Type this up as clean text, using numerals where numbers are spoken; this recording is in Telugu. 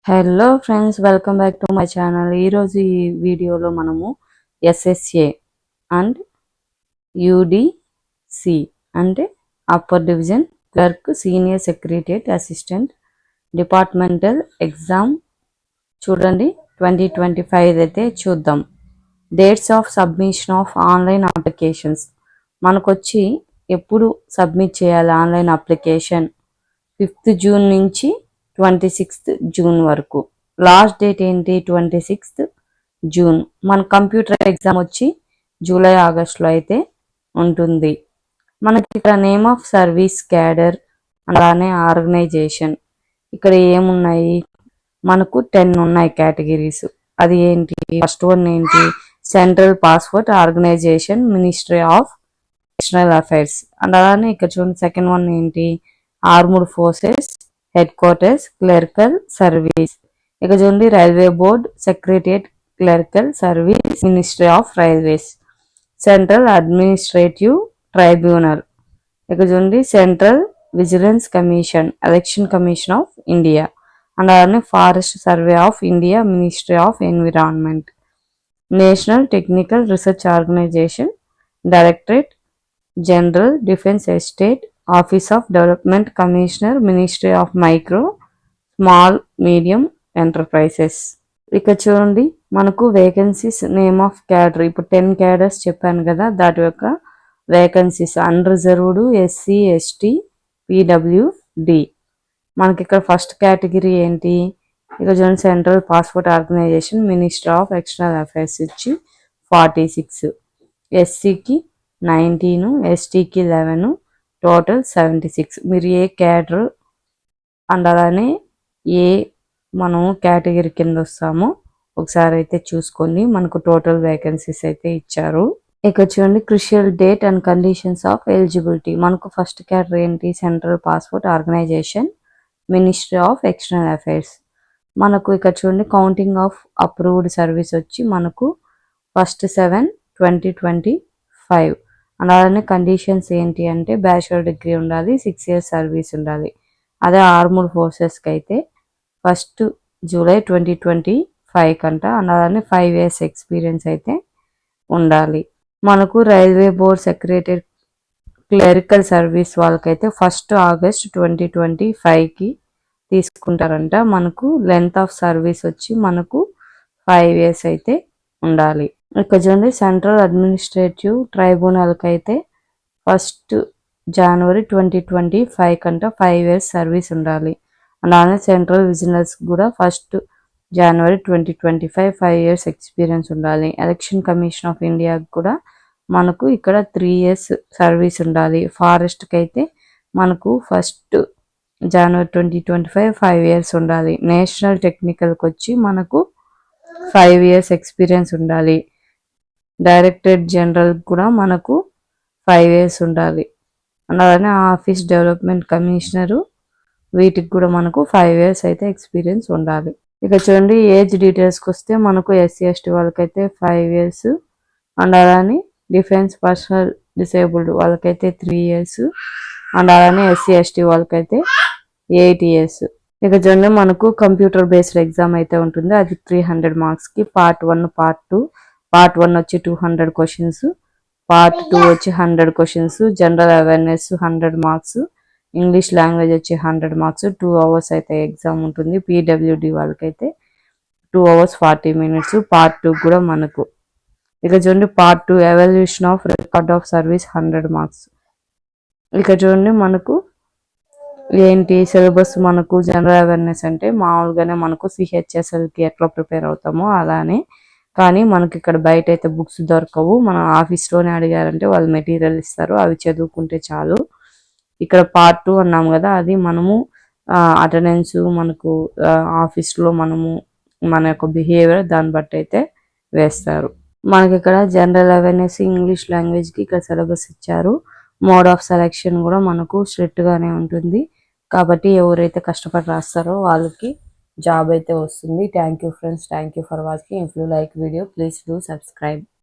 Hello friends, welcome back to my channel. ఈరోజు ఈ వీడియోలో మనము ఎస్ఎస్ఏ అండ్ యూడిసి అంటే upper division clerk senior secretariat assistant departmental exam చూడండి 2025 అయితే చూద్దాం. Dates of submission of online applications మనకొచ్చి ఎప్పుడు సబ్మిట్ చేయాలి ఆన్లైన్ అప్లికేషన్ 5th జూన్ నుంచి 26th జూన్ వరకు. లాస్ట్ డేట్ ఏంటి 26th జూన్. మన కంప్యూటర్ ఎగ్జామ్ వచ్చి జూలై ఆగస్టులో అయితే ఉంటుంది. మనకి ఇక్కడ నేమ్ ఆఫ్ సర్వీస్ క్యాడర్ అలానే ఆర్గనైజేషన్ ఇక్కడ ఏమున్నాయి మనకు 10 ఉన్నాయి కేటగిరీస్. అది ఏంటి, ఫస్ట్ వన్ ఏంటి central passport organisation ministry of external affairs. And అలానే ఇక్కడ చూడండి సెకండ్ వన్ ఏంటి armed forces headquarters clerical service. ఇక చూడండి railway board secretariat clerical service ministry of railways. Central administrative tribunal. ఇక చూడండి central vigilance commission election commission of India. And అలానే forest survey of India ministry of environment. National technical research organisation directorate general defence estate office of development commissioner ministry of micro small medium enterprises. ఇక చూడండి మనకు వేకెన్సీస్ నేమ్ ఆఫ్ క్యాడర్ ఇప్పుడు 10 క్యాడర్స్ చెప్పాను కదా, దాటి యొక్క vacancies unreserved SC ST PWD. మనకి ఇక్కడ ఫస్ట్ కేటగిరీ ఏంటి ఇక చూడండి central passport organisation ministry of external affairs ఇచ్చి 46, ఎస్సీకి 19, ఎస్టీకి 11, టోటల్ 76. మీరు ఏ క్యాడర్ అండ్ అలానే ఏ మనము కేటగిరీ కింద వస్తామో ఒకసారి అయితే చూసుకోండి. మనకు టోటల్ వేకెన్సీస్ అయితే ఇచ్చారు. ఇక చూడండి crucial date and conditions of eligibility. మనకు ఫస్ట్ క్యాడర్ ఏంటి central passport organisation ministry of external affairs. మనకు ఇక్కడ చూడండి కౌంటింగ్ ఆఫ్ అప్రూవ్డ్ సర్వీస్ వచ్చి మనకు 1/7/2025. అలానే కండిషన్స్ ఏంటి అంటే బ్యాచిలర్ డిగ్రీ ఉండాలి, 6 years సర్వీస్ ఉండాలి. అదే ఆర్మ్డ్ ఫోర్సెస్కి అయితే 1st జూలై 2025 కంట. అలానే 5 years ఎక్స్పీరియన్స్ అయితే ఉండాలి. మనకు railway board secretary clerical service వాళ్ళకైతే 1st ఆగస్ట్ 2025కి తీసుకుంటారంట. మనకు లెంత్ ఆఫ్ సర్వీస్ వచ్చి మనకు 5 years అయితే ఉండాలి. ఇక్కడ చూడండి సెంట్రల్ అడ్మినిస్ట్రేటివ్ ట్రైబ్యునల్కి అయితే 1st జనవరి 2025 కంట 5 years సర్వీస్ ఉండాలి. అలానే సెంట్రల్ విజిలెన్స్ కూడా 1st జనవరి 2025 5 years ఎక్స్పీరియన్స్ ఉండాలి. ఎలక్షన్ కమిషన్ ఆఫ్ ఇండియాకి కూడా మనకు ఇక్కడ 3 years సర్వీస్ ఉండాలి. ఫారెస్ట్కి అయితే మనకు 1st జనవరి 2025 5 years ఉండాలి. నేషనల్ టెక్నికల్కి వచ్చి మనకు 5 years ఎక్స్పీరియన్స్ ఉండాలి. డైరెక్టరేట్ జనరల్ కూడా మనకు 5 years ఉండాలి. అలానే ఆఫీస్ డెవలప్మెంట్ కమిషనరు వీటికి కూడా మనకు 5 years అయితే ఎక్స్పీరియన్స్ ఉండాలి. ఇక చూడండి ఏజ్ డీటెయిల్స్కి వస్తే మనకు ఎస్సీ ఎస్టీ వాళ్ళకైతే 5 years అండ్ అలానే డిఫెన్స్ పర్సనల్ డిసేబుల్డ్ వాళ్ళకైతే 3 years అండ్ అలానే ఎస్సీ ఎస్టీ వాళ్ళకైతే 8 years. ఇక చూడండి మనకు కంప్యూటర్ బేస్డ్ ఎగ్జామ్ అయితే ఉంటుంది. అది 300 మార్క్స్కి. Part 1 part 2. పార్ట్ 1 వచ్చి 200 క్వశ్చన్స్, పార్ట్ 2 వచ్చి 100 questions. General awareness 100 marks, English language వచ్చి 100 మార్క్స్. 2 hours అయితే ఎగ్జామ్ ఉంటుంది. పిడబ్ల్యూడి వాళ్ళకైతే 2 hours 40 minutes. పార్ట్ 2 కూడా మనకు. ఇక చూడండి part 2 evaluation of record of service 100 marks. ఇక చూడండి మనకు ఏంటి సిలబస్ మనకు జనరల్ అవేర్నెస్ అంటే మామూలుగానే మనకు సిహెచ్ఎస్ఎల్కి ఎట్లా ప్రిపేర్ అవుతామో అలానే, కానీ మనకి ఇక్కడ బయట అయితే బుక్స్ దొరకవు. మన ఆఫీస్లోనే అడిగారంటే వాళ్ళు మెటీరియల్ ఇస్తారు, అవి చదువుకుంటే చాలు. ఇక్కడ పార్ట్ 2 అన్నాము కదా, అది మనము అటెండెన్స్ మనకు ఆఫీస్లో మనము మన యొక్క బిహేవియర్ దాన్ని బట్టి అయితే వేస్తారు. మనకి ఇక్కడ జనరల్ అవేర్నెస్ ఇంగ్లీష్ లాంగ్వేజ్కి ఇక్కడ సిలబస్ ఇచ్చారు. మోడ్ ఆఫ్ సెలెక్షన్ కూడా మనకు స్ట్రిక్ట్గానే ఉంటుంది. కాబట్టి ఎవరైతే కష్టపడి రాస్తారో వాళ్ళకి జాబ్ అయితే వస్తుంది. Thank you friends, thank you for watching. If you like video please do subscribe.